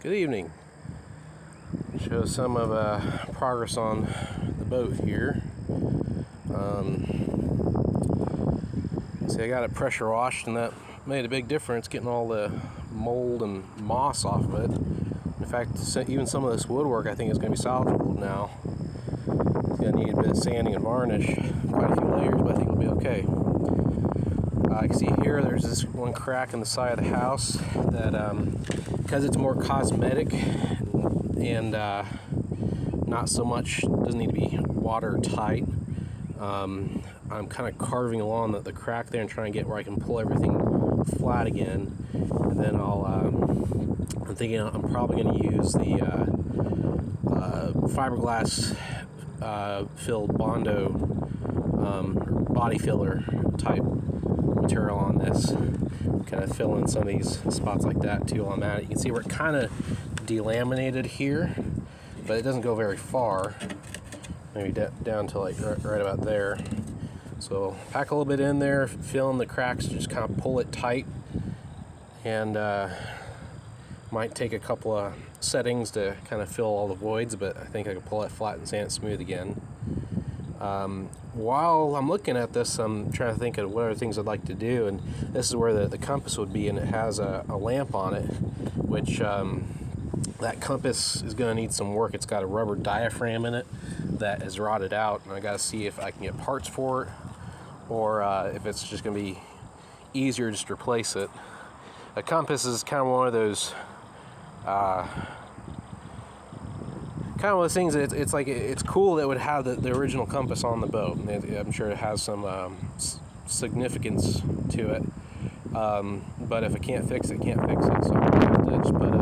Good evening. Show some of progress on the boat here. See, I got it pressure washed, and that made a big difference, getting all the mold and moss off of it. In fact, even some of this woodwork I think is going to be salvageable now. It's going to need a bit of sanding and varnish, quite a few layers, but I think it'll be okay. I can see here there's this one crack in the side of the house that, because it's more cosmetic and not so much, doesn't need to be watertight, I'm kind of carving along the crack there and trying to get where I can pull everything flat again. And then I'm thinking I'm probably going to use the fiberglass filled Bondo body filler type material on this. Kind of fill in some of these spots like that too while I'm at it. You can see where it kind of delaminated here, but it doesn't go very far. Maybe down to like right about there. So pack a little bit in there, fill in the cracks, just kind of pull it tight, and might take a couple of settings to kind of fill all the voids, but I think I can pull it flat and sand it smooth again. While I'm looking at this, I'm trying to think of what other things I'd like to do, and this is where the compass would be, and it has a lamp on it, which that compass is going to need some work. It's got a rubber diaphragm in it that is rotted out, and I got to see if I can get parts for it, or if it's just going to be easier just to replace it. A compass is kind of one of those things that it's like, it's cool that it would have the original compass on the boat. I'm sure it has some significance to it, but if I can't fix it, can't fix it, so I'm going to have to just put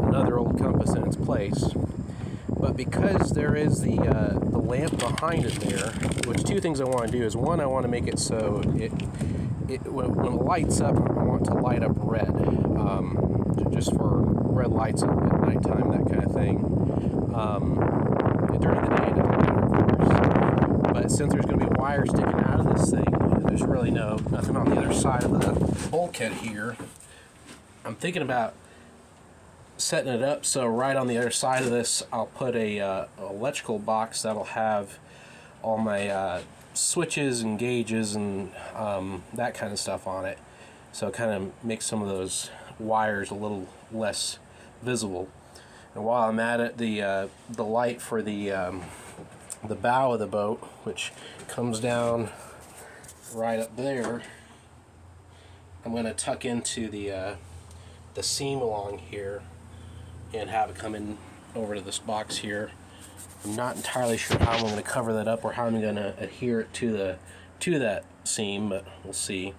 another old compass in its place. But because there is the lamp behind it there, which two things I want to do is, one, I want to make it so when it lights up, I want to light up red, just for red lights at nighttime, that kind of thing. During the day, it doesn't matter, of course. But since there's going to be wires sticking out of this thing, there's really nothing on the other side of the bulkhead here. I'm thinking about setting it up so right on the other side of this, I'll put a electrical box that'll have all my switches and gauges and that kind of stuff on it. So it kind of makes some of those wires a little less visible. And while I'm at it, the light for the bow of the boat, which comes down right up there, I'm going to tuck into the seam along here and have it come in over to this box here. I'm not entirely sure how I'm going to cover that up or how I'm going to adhere it to that seam, but we'll see.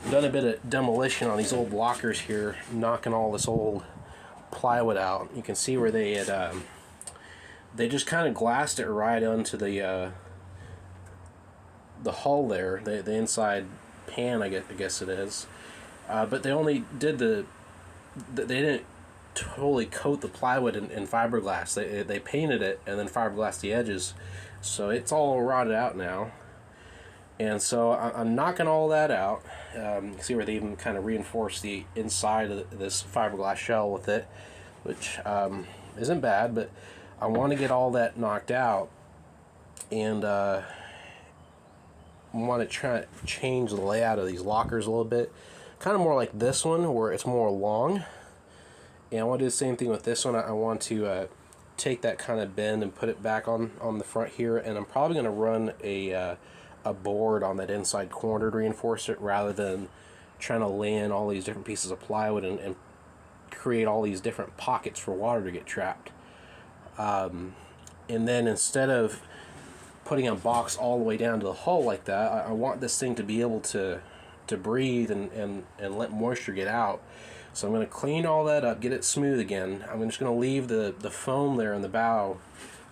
I've done a bit of demolition on these old lockers here, knocking all this old plywood out. You can see where they had they just kind of glassed it right onto the hull there, the inside pan, I guess it is. But they only did they didn't totally coat the plywood in fiberglass. They painted it and then fiberglassed the edges, so it's all rotted out now. And so I'm knocking all that out. You can see where they even kind of reinforced the inside of this fiberglass shell with it, which isn't bad, but I want to get all that knocked out, and I want to try to change the layout of these lockers a little bit, kind of more like this one where it's more long. And I want to do the same thing with this one. I want to take that kind of bend and put it back on the front here, and I'm probably going to run a board on that inside corner to reinforce it, rather than trying to lay in all these different pieces of plywood and create all these different pockets for water to get trapped. And then instead of putting a box all the way down to the hull like that, I want this thing to be able to breathe and let moisture get out. So I'm going to clean all that up, get it smooth again. I'm just going to leave the foam there in the bow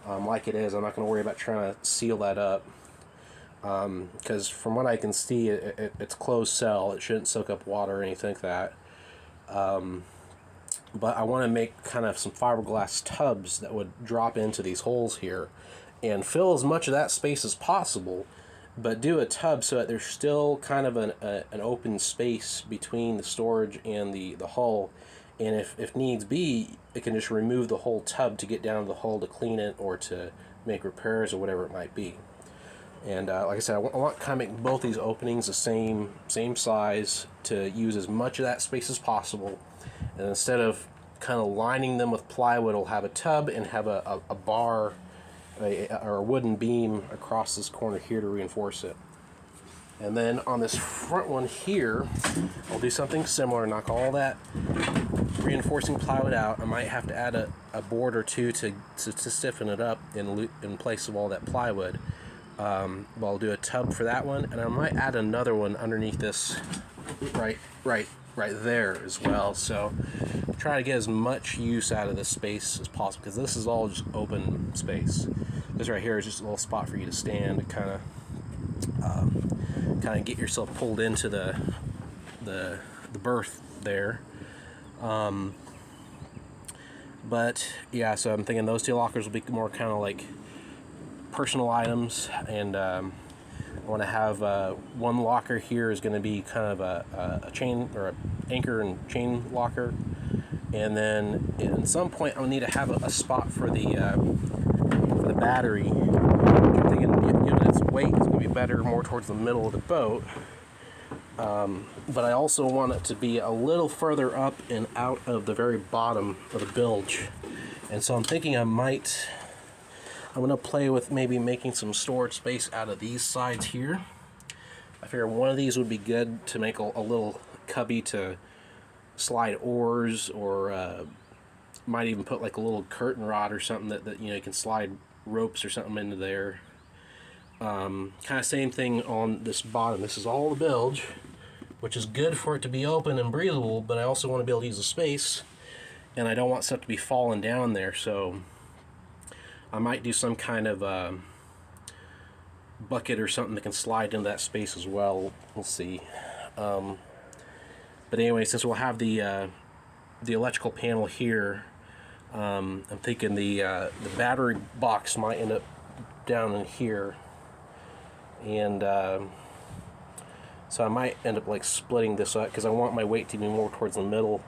like it is. I'm not going to worry about trying to seal that up, because from what I can see, it's closed cell. It shouldn't soak up water or anything like that. But I want to make kind of some fiberglass tubs that would drop into these holes here and fill as much of that space as possible, but do a tub so that there's still kind of an open space between the storage and the hull, and if needs be, it can just remove the whole tub to get down to the hull to clean it or to make repairs or whatever it might be. And like I said, I want to kind of make both these openings the same size to use as much of that space as possible. And instead of kind of lining them with plywood, I'll have a tub and have a bar or a wooden beam across this corner here to reinforce it. And then on this front one here, I'll do something similar, knock all that reinforcing plywood out. I might have to add a board or two to stiffen it up in place of all that plywood. But I'll do a tub for that one, and I might add another one underneath this right there as well. So try to get as much use out of this space as possible, because this is all just open space. This right here is just a little spot for you to stand and kind of get yourself pulled into the berth there. But yeah, so I'm thinking those two lockers will be more kind of like personal items, and I want to have one locker here is going to be kind of a chain or a anchor and chain locker, and then at some point I'll need to have a spot for the battery, which I'm thinking, given its weight, is going to be better more towards the middle of the boat. But I also want it to be a little further up and out of the very bottom of the bilge, and so I'm thinking I'm going to play with maybe making some storage space out of these sides here. I figure one of these would be good to make a little cubby to slide oars, or might even put like a little curtain rod or something that you can slide ropes or something into there. Kind of same thing on this bottom. This is all the bilge, which is good for it to be open and breathable, but I also want to be able to use the space, and I don't want stuff to be falling down there, so I might do some kind of bucket or something that can slide into that space as well. We'll see. But anyway, since we'll have the electrical panel here, I'm thinking the battery box might end up down in here, and so I might end up like splitting this up because I want my weight to be more towards the middle.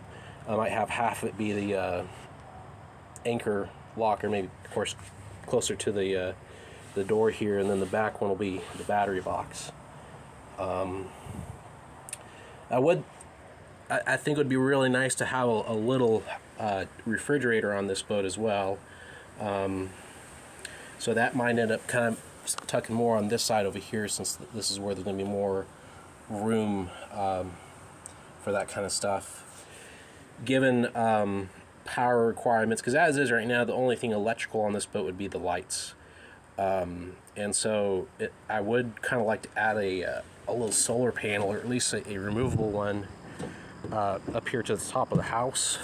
I might have half of it be the anchor locker, maybe of course closer to the door here, and then the back one will be the battery box. I think it would be really nice to have a little refrigerator on this boat as well. So that might end up kind of tucking more on this side over here, since this is where there's going to be more room for that kind of stuff. Given power requirements, because as is right now, the only thing electrical on this boat would be the lights. And so I would kind of like to add a little solar panel, or at least a removable one, up here to the top of the house.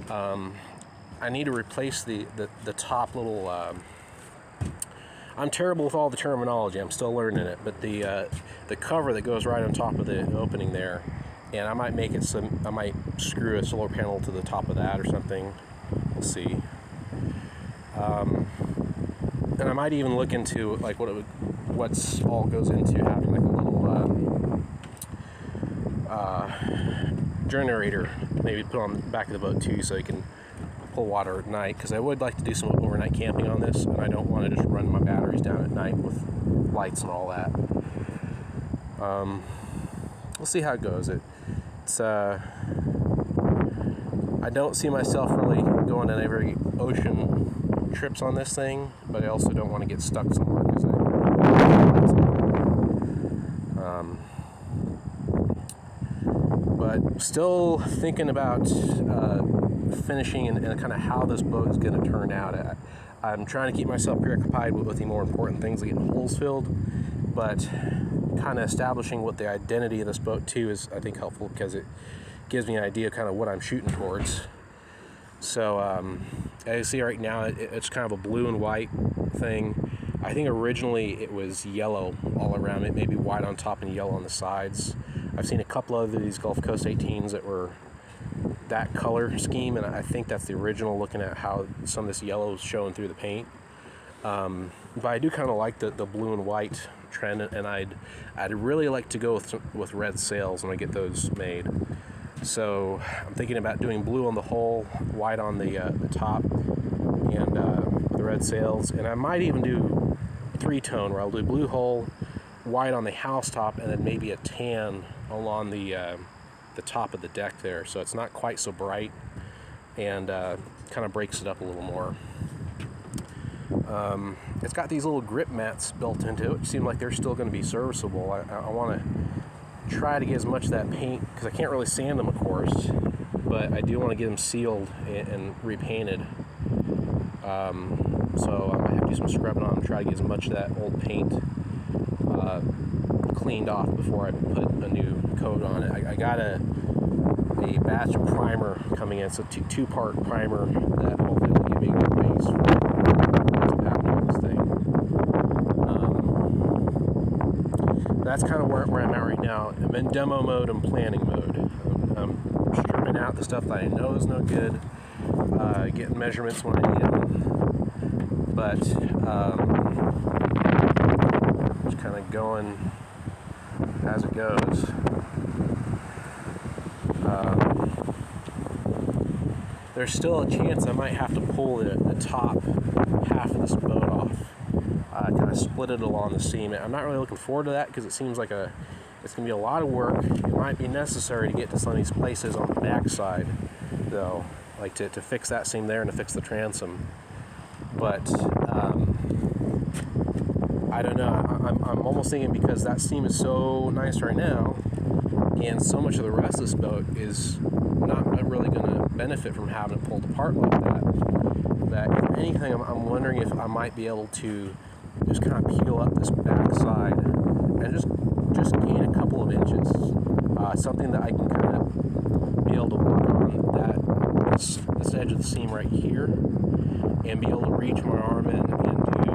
I need to replace the top little I'm terrible with all the terminology, I'm still learning it, but the cover that goes right on top of the opening there, and I might make it I might screw a solar panel to the top of that or something. We'll see. And I might even look into like what's all goes into having like a little generator maybe put on the back of the boat too, so you can pull water at night, because I would like to do some overnight camping on this, and I don't want to just run my batteries down at night with lights and all that. We'll see how it goes. It's I don't see myself really going on every ocean trips on this thing, but I also don't want to get stuck somewhere, because but still thinking about finishing and kind of how this boat is going to turn out. I'm trying to keep myself preoccupied with the more important things, like getting holes filled, but kind of establishing what the identity of this boat too is, I think, helpful, because it gives me an idea of kind of what I'm shooting towards. So as you see right now, it's kind of a blue and white thing. I think originally it was yellow all around it, maybe white on top and yellow on the sides. I've seen a couple of these Gulf Coast 18s that were that color scheme, and I think that's the original, looking at how some of this yellow is showing through the paint. But I do kind of like the blue and white trend, and I'd really like to go with red sails when I get those made. So I'm thinking about doing blue on the hull, white on the top, and the red sails. And I might even do 3-tone, where I'll do blue hull, white on the house top, and then maybe a tan along the top of the deck there. So it's not quite so bright, and kind of breaks it up a little more. It's got these little grip mats built into it, which seem like they're still going to be serviceable. I want to try to get as much of that paint, because I can't really sand them, of course, but I do want to get them sealed and repainted. So I might have to do some scrubbing on them, try to get as much of that old paint cleaned off before I put a new coat on it. I got a batch of primer coming in. It's a two-part primer that hopefully will give me a good base for what's happening with this thing. That's kind of where I'm at right now. I'm in demo mode and planning mode. I'm stripping out the stuff that I know is no good, getting measurements when I need them, but just kind of going as it goes. There's still a chance I might have to pull the top half of this boat off, kind of split it along the seam. I'm not really looking forward to that, because it seems like it's going to be a lot of work. It might be necessary to get to some of these places on the backside, though, like to fix that seam there and to fix the transom. But I don't know. I'm almost thinking, because that seam is so nice right now, and so much of the rest of this boat is not really going to benefit from having it pulled apart like that, that if anything, I'm wondering if I might be able to just kind of peel up this back side and just gain a couple of inches, something that I can kind of be able to work on this edge of the seam right here, and be able to reach my arm in and do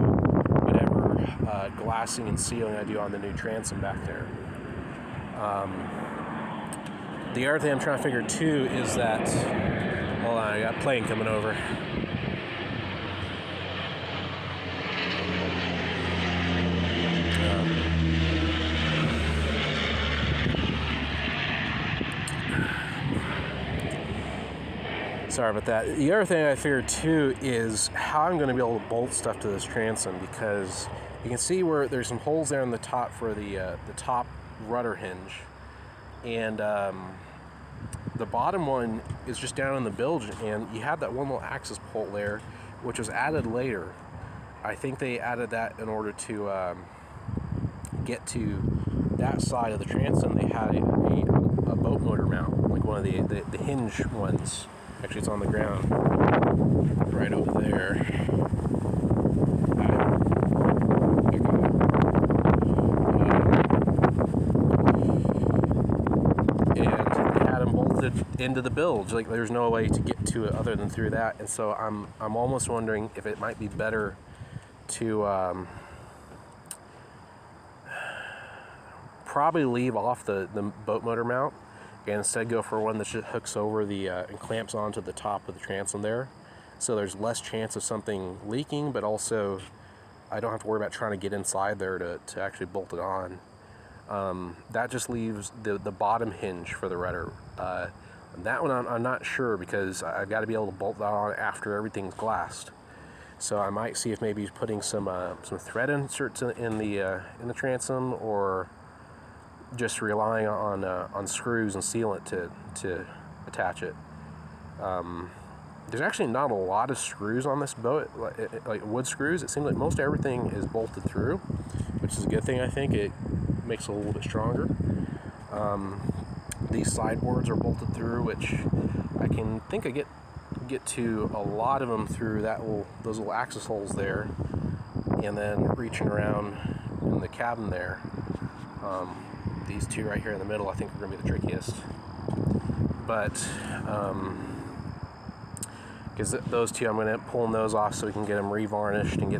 whatever glassing and sealing I do on the new transom back there. The other thing I'm trying to figure too is that, hold on, I got a plane coming over. Sorry about that. The other thing I figured too is how I'm going to be able to bolt stuff to this transom, because you can see where there's some holes there on the top for the top rudder hinge, and the bottom one is just down in the bilge, and you have that one little access pole there, which was added later. I think they added that in order to get to that side of the transom. They had a boat motor mount, like one of the hinge ones. Actually, it's on the ground right over there. And they had them bolted into the bilge. Like, there's no way to get to it other than through that. And so I'm almost wondering if it might be better to probably leave off the boat motor mount, and instead go for one that just hooks over and clamps onto the top of the transom there. So there's less chance of something leaking, but also I don't have to worry about trying to get inside there to actually bolt it on. That just leaves the bottom hinge for the rudder. That one I'm not sure, because I've got to be able to bolt that on after everything's glassed. So I might see if maybe putting some thread inserts in the transom, or just relying on screws and sealant to attach it. There's actually not a lot of screws on this boat, like wood screws. It seems like most everything is bolted through, which is a good thing. I think it makes it a little bit stronger. These sideboards are bolted through, which I get to a lot of them through those little access holes there, and then reaching around in the cabin there. These two right here in the middle, I think, are going to be the trickiest. But because those two, I'm going to end up pulling those off so we can get them revarnished and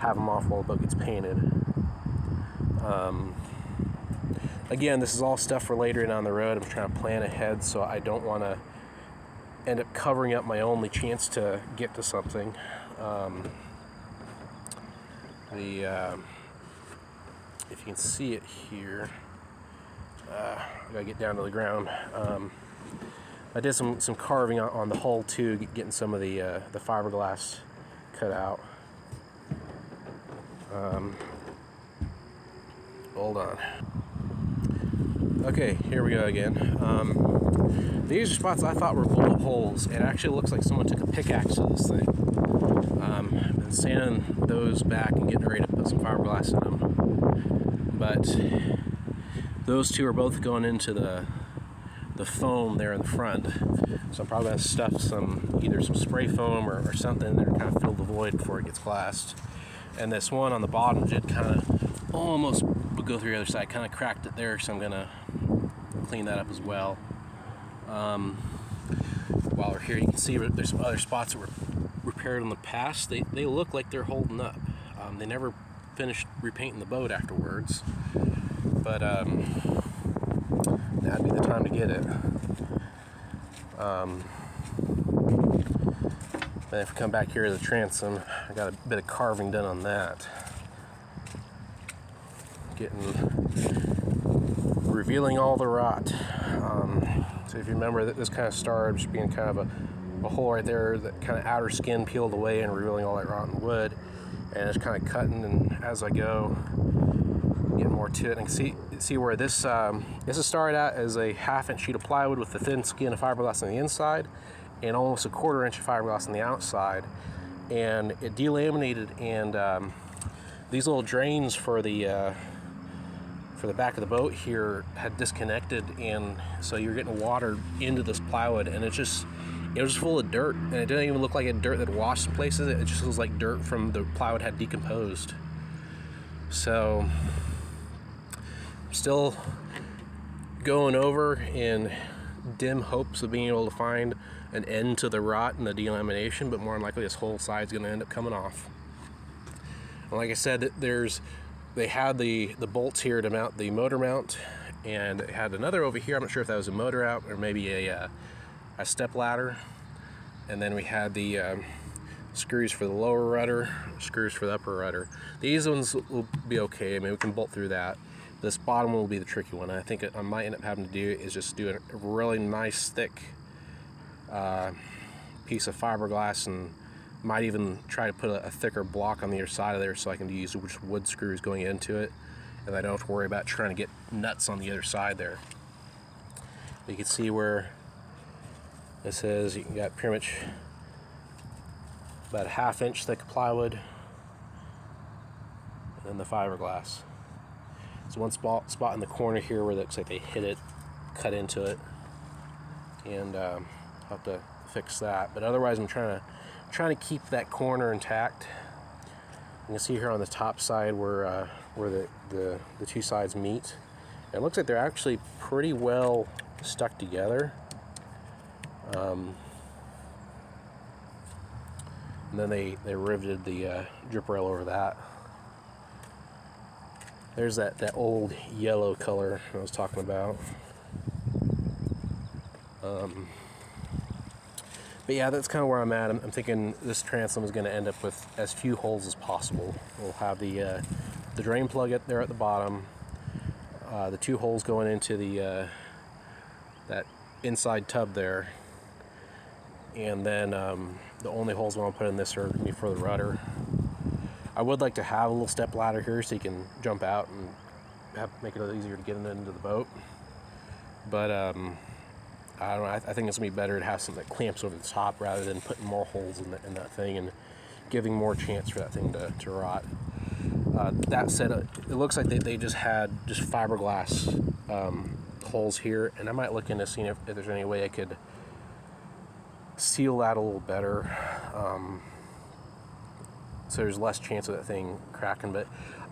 have them off while the boat gets painted. Again, this is all stuff for later down the road. I'm trying to plan ahead, so I don't want to end up covering up my only chance to get to something. If you can see it here, I gotta get down to the ground. I did some carving on the hull too, getting some of the fiberglass cut out. Hold on. Okay, here we go again. These are spots I thought were bullet holes. It actually looks like someone took a pickaxe to this thing. Been sanding those back and getting ready to put some fiberglass in them. But those two are both going into the foam there in the front. So I'm probably going to stuff either some spray foam or something there to kind of fill the void before it gets glassed. And this one on the bottom did kind of almost go through the other side, kind of cracked it there, so I'm going to clean that up as well. While we're here, you can see there's some other spots that were repaired in the past. They look like they're holding up. They never finished repainting the boat afterwards, but that'd be the time to get it. Then if we come back here to the transom, I got a bit of carving done on that. Revealing all the rot. So if you remember that this kind of started just being kind of a hole right there, that kind of outer skin peeled away and revealing all that rotten wood, and it's kind of cutting, and as I go, getting more to it, and see where this is started out as a 1/2 inch sheet of plywood with the thin skin of fiberglass on the inside and almost a 1/4 inch of fiberglass on the outside, and it delaminated, and these little drains for the back of the boat here had disconnected, and so you're getting water into this plywood, and it was full of dirt, and it didn't even look like dirt that washed in places. It just was like dirt from the plywood had decomposed. So still going over in dim hopes of being able to find an end to the rot and the delamination, but more than likely this whole side's going to end up coming off. And like I said, they had the bolts here to mount the motor mount, and it had another over here. I'm not sure if that was a motor out or maybe a step ladder. And then we had the screws for the lower rudder, screws for the upper rudder. These ones will be okay. I mean, we can bolt through that. This bottom one will be the tricky one. I think I might end up having to do is just do a really nice thick piece of fiberglass, and might even try to put a thicker block on the other side of there so I can use just wood screws going into it, and I don't have to worry about trying to get nuts on the other side there. You can see where this is. You got pretty much about a 1/2 inch thick plywood, and then the fiberglass. So one spot in the corner here where it looks like they hit it, cut into it, and I'll have to fix that. But otherwise, I'm trying to keep that corner intact. You can see here on the top side where the two sides meet. And it looks like they're actually pretty well stuck together. And then they riveted the drip rail over that. There's that old yellow color I was talking about. But yeah, that's kind of where I'm at. I'm thinking this transom is going to end up with as few holes as possible. We'll have the drain plug there at the bottom, the 2 holes going into that inside tub there, and then the only holes I want to put in this are going to be for the rudder. I would like to have a little step ladder here so you can jump out and make it a little easier to get into the boat. But I don't know. I think it's gonna be better to have something that clamps over the top rather than putting more holes in that thing and giving more chance for that thing to rot. That said, it looks like they just had fiberglass holes here, and I might look into seeing if there's any way I could seal that a little better, so there's less chance of that thing cracking. But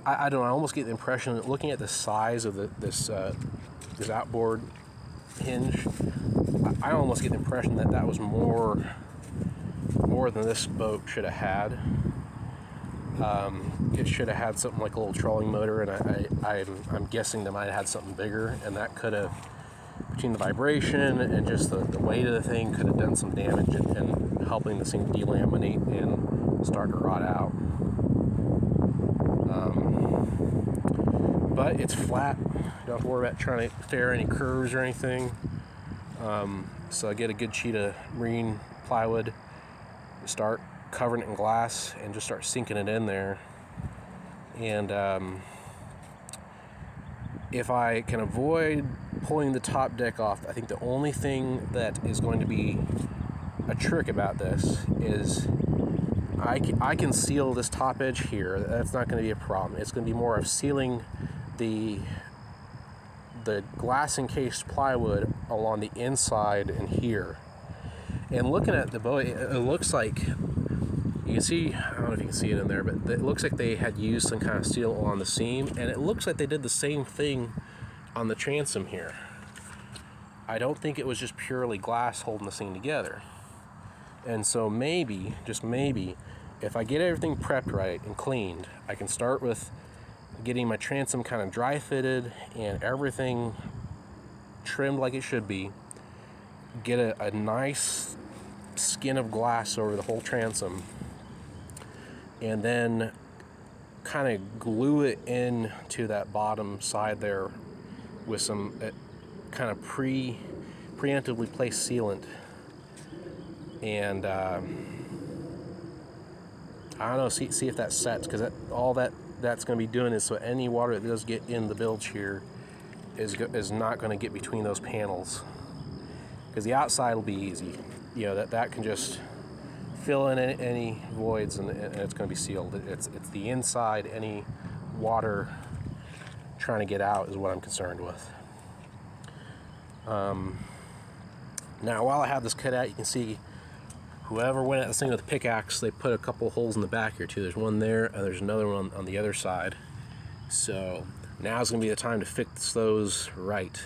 I don't know. I almost get the impression that looking at the size of this outboard hinge, I almost get the impression that was more than this boat should have had. It should have had something like a little trolling motor, and I'm guessing they might have had something bigger, and that could have, between the vibration and just the weight of the thing, could have done some damage and helping this thing delaminate and start to rot out. But it's flat. Don't have to worry about trying to fare any curves or anything. So I get a good sheet of marine plywood, start covering it in glass, and just start sinking it in there. And if I can avoid pulling the top deck off, I think the only thing that is going to be a trick about this is I can seal this top edge here. That's not going to be a problem. It's going to be more of sealing the glass encased plywood along the inside and here. And looking at the boat, it looks like, you can see, I don't know if you can see it in there, but it looks like they had used some kind of steel on the seam, and it looks like they did the same thing on the transom here. I don't think it was just purely glass holding the seam together. And so maybe, just maybe, if I get everything prepped right and cleaned, I can start with getting my transom kind of dry fitted and everything trimmed like it should be. Get a nice skin of glass over the whole transom, and then kind of glue it in to that bottom side there with some kind of preemptively placed sealant. And I don't know, see if that sets, because that's going to be doing is so any water that does get in the bilge here is not going to get between those panels, because the outside will be easy. You know, that can just fill in any voids, and it's going to be sealed. It's the inside, any water trying to get out is what I'm concerned with. Now, while I have this cut out, you can see whoever went at this thing with a pickaxe, they put a couple holes in the back here too. There's one there, and there's another one on the other side. So now's going to be the time to fix those right.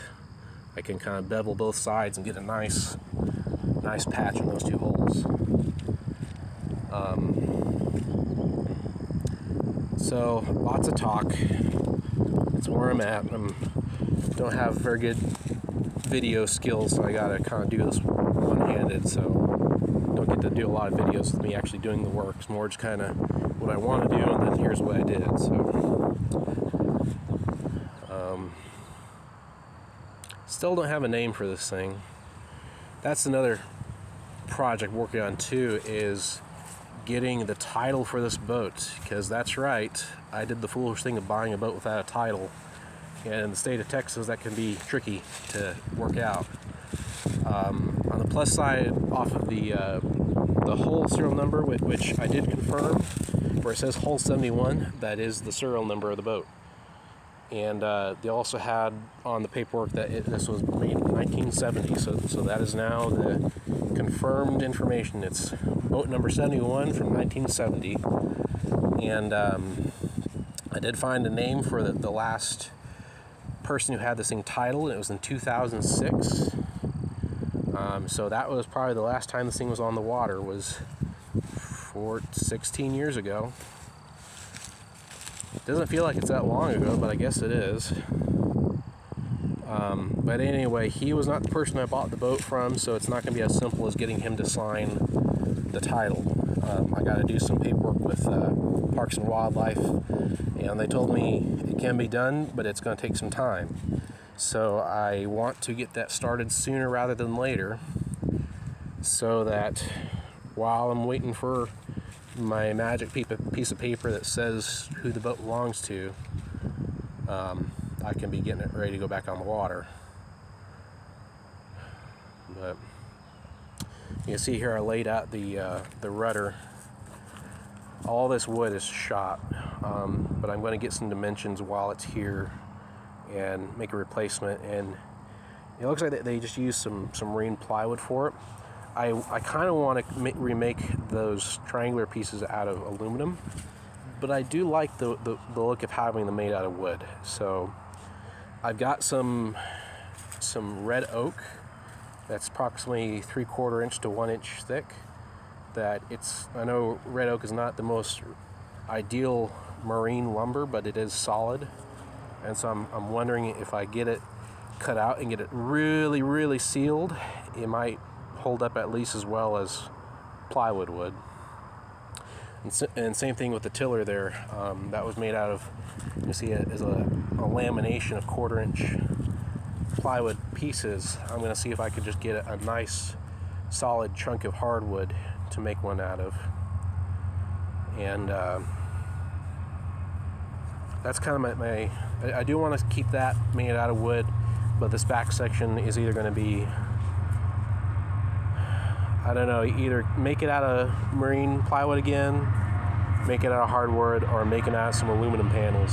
I can kind of bevel both sides and get a nice patch in those two holes. So lots of talk. That's where I'm at. Don't have very good video skills, so I gotta kind of do this one-handed. So don't get to do a lot of videos with me actually doing the work. It's more just kind of what I want to do, and then here's what I did. So still don't have a name for this thing. That's another project I'm working on too, is getting the title for this boat, because that's right, I did the foolish thing of buying a boat without a title, and in the state of Texas that can be tricky to work out. On the plus side, off of the hull serial number, which I did confirm, where it says hull 71, that is the serial number of the boat. And they also had on the paperwork that this was made in 1970, so that is now the confirmed information. It's boat number 71 from 1970. And I did find a name for the last person who had this thing titled, and it was in 2006. So that was probably the last time this thing was on the water, was 16 years ago. It doesn't feel like it's that long ago, but I guess it is. But anyway, he was not the person I bought the boat from, so it's not going to be as simple as getting him to sign the title. I got to do some paperwork with Parks and Wildlife, and they told me it can be done, but it's going to take some time. So I want to get that started sooner rather than later, so that while I'm waiting for my magic piece of paper that says who the boat belongs to, I can be getting it ready to go back on the water. But you can see here I laid out the rudder. All this wood is shot, but I'm going to get some dimensions while it's here and make a replacement. And it looks like they just used some marine plywood for it. I kind of want to remake those triangular pieces out of aluminum, but I do like the look of having them made out of wood. So I've got some red oak that's approximately 3/4 inch to 1 inch thick. I know red oak is not the most ideal marine lumber, but it is solid, and so I'm wondering if I get it cut out and get it really, really sealed, it might hold up at least as well as plywood would. And same thing with the tiller there. That was made out of, you see it is a lamination of 1/4 inch plywood pieces. I'm going to see if I could just get a nice solid chunk of hardwood to make one out of. And that's kind of my I do want to keep that made out of wood, but this back section is either going to be, I don't know, either make it out of marine plywood again, make it out of hardwood, or make it out of some aluminum panels.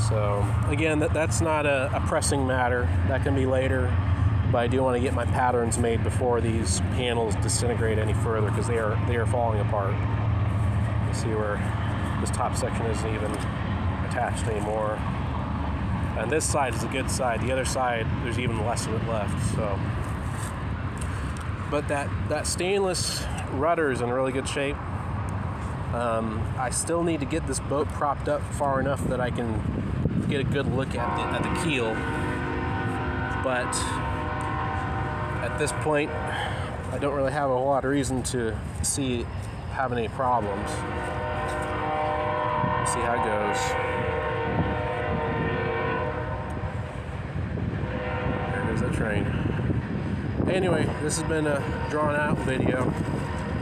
So again, that's not a pressing matter. That can be later, but I do want to get my patterns made before these panels disintegrate any further, because they are falling apart. You see where this top section isn't even attached anymore. And this side is a good side. The other side, there's even less of it left. So, but that stainless rudder is in really good shape. I still need to get this boat propped up far enough that I can get a good look at the keel. But at this point, I don't really have a whole lot of reason to see having any problems. See how it goes. There goes that train. Anyway, this has been a drawn out video.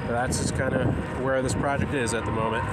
That's just kind of where this project is at the moment.